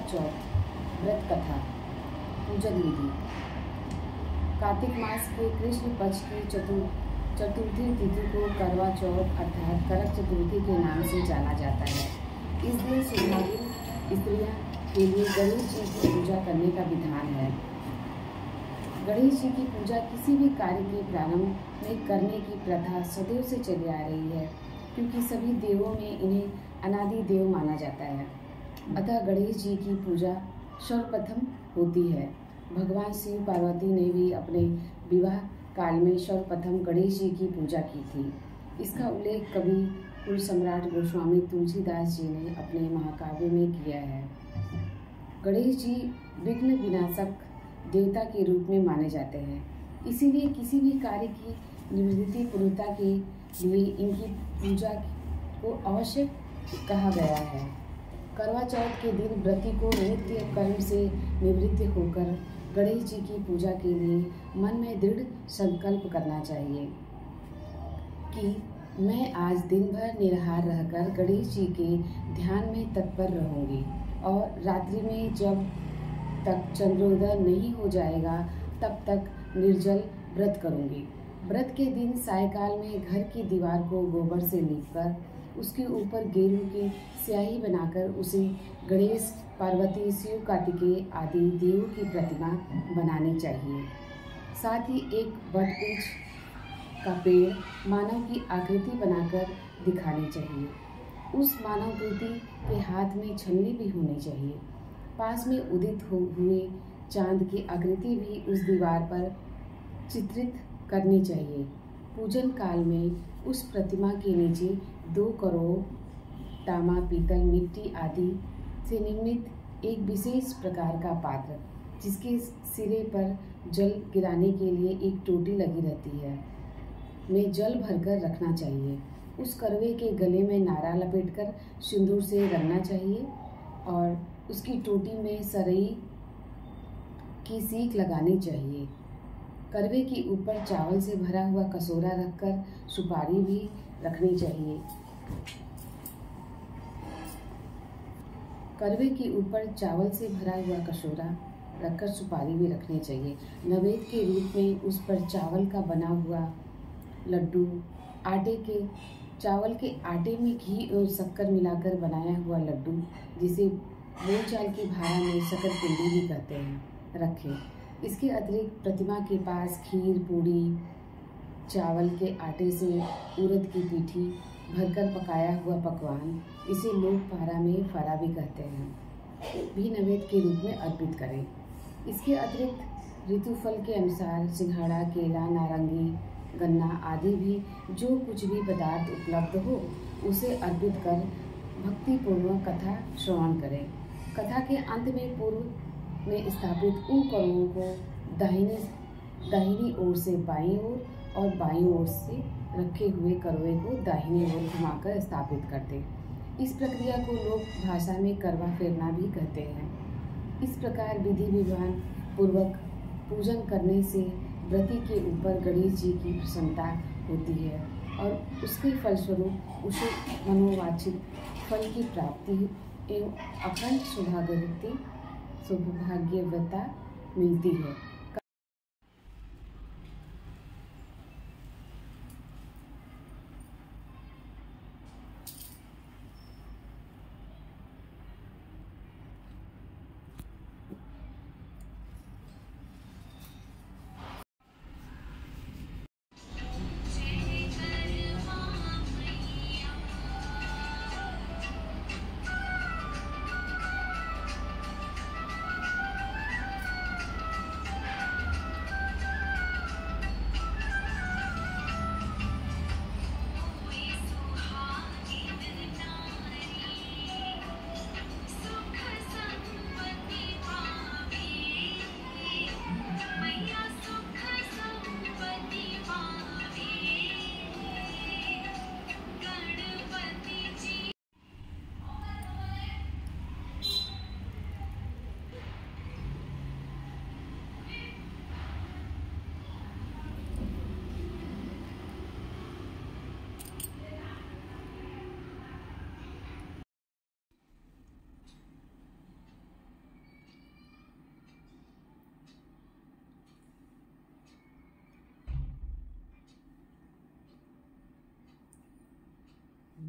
चौथ व्रत कथा। पूजन विधि। कार्तिक मास के कृष्ण पक्ष की चतुर्थी तिथि को करवा चौथ अर्थात करक चतुर्थी के नाम से जाना जाता है। इस दिन सुहागिन स्त्रियां के लिए गणेश जी की पूजा करने का विधान है। गणेश जी की पूजा किसी भी कार्य के प्रारंभ में करने की प्रथा सदैव से चली आ रही है, क्योंकि सभी देवों में इन्हें अनादि देव माना जाता है। अतः गणेश जी की पूजा सर्वप्रथम होती है। भगवान शिव पार्वती ने भी अपने विवाह काल में सर्वप्रथम गणेश जी की पूजा की थी। इसका उल्लेख कवि कुल सम्राट गोस्वामी तुलसीदास जी ने अपने महाकाव्य में किया है। गणेश जी विघ्न विनाशक देवता के रूप में माने जाते हैं, इसीलिए किसी भी कार्य की निवृत्ति पूर्णता के लिए इनकी पूजा को आवश्यक कहा गया है। करवा चौथ के दिन व्रती को नित्य कर्म से निवृत्त होकर गणेश जी की पूजा के लिए मन में दृढ़ संकल्प करना चाहिए कि मैं आज दिन भर निराहार रहकर गणेश जी के ध्यान में तत्पर रहूंगी और रात्रि में जब तक चंद्रोदय नहीं हो जाएगा तब तक निर्जल व्रत करूंगी। व्रत के दिन सायकाल में घर की दीवार को गोबर से लीपकर उसके ऊपर गेरू की स्याही बनाकर उसे गणेश, पार्वती, शिव, कार्तिकेय आदि देवों की प्रतिमा बनानी चाहिए। साथ ही एक वटवृक्ष का पेड़ मानव की आकृति बनाकर दिखानी चाहिए। उस मानवकृति के हाथ में छन्नी भी होनी चाहिए। पास में उदित हुए चांद की आकृति भी उस दीवार पर चित्रित करनी चाहिए। पूजन काल में उस प्रतिमा के नीचे 2 करोड़ तांबा, पीतल, मिट्टी आदि से निर्मित एक विशेष प्रकार का पात्र, जिसके सिरे पर जल गिराने के लिए एक टोटी लगी रहती है, में जल भरकर रखना चाहिए। उस करवे के गले में नारा लपेटकर सिंदूर से रंगना चाहिए और उसकी टोटी में सरई की सीख लगानी चाहिए। करवे के ऊपर चावल से भरा हुआ कटोरा रखकर सुपारी भी रखनी चाहिए। करवे के ऊपर चावल से भरा हुआ कटोरा रखकर सुपारी भी रखनी चाहिए। नैवेद्य के रूप में उस पर चावल का बना हुआ लड्डू, चावल के आटे में घी और शक्कर मिलाकर बनाया हुआ लड्डू, जिसे बोलचाल की भाषा में शक्कर पिंडी भी कहते हैं, रखें। इसके अतिरिक्त प्रतिमा के पास खीर, पूड़ी, चावल के आटे से उड़द की पीठी भरकर पकाया हुआ पकवान, इसे लोग पारा में फरा भी कहते हैं, भी नैवेद्य के रूप में अर्पित करें। इसके अतिरिक्त ऋतुफल के अनुसार सिंघाड़ा, केला, नारंगी, गन्ना आदि भी जो कुछ भी पदार्थ उपलब्ध हो उसे अर्पित कर भक्तिपूर्वक कथा श्रवण करें। कथा के अंत में पूर्व में स्थापित उन करोड़ों को दाहिनी ओर से बाईं ओर और बाईं ओर से रखे हुए करवे को दाहिनी ओर घुमाकर स्थापित करते। इस प्रक्रिया को लोक भाषा में करवा फेरना भी कहते हैं। इस प्रकार विधि विधान पूर्वक पूजन करने से व्रती के ऊपर गणेश जी की प्रसन्नता होती है और उसके फलस्वरूप उसे मनोवांछित फल की प्राप्ति एवं अखंड सौभाग्यवता मिलती है।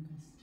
उनका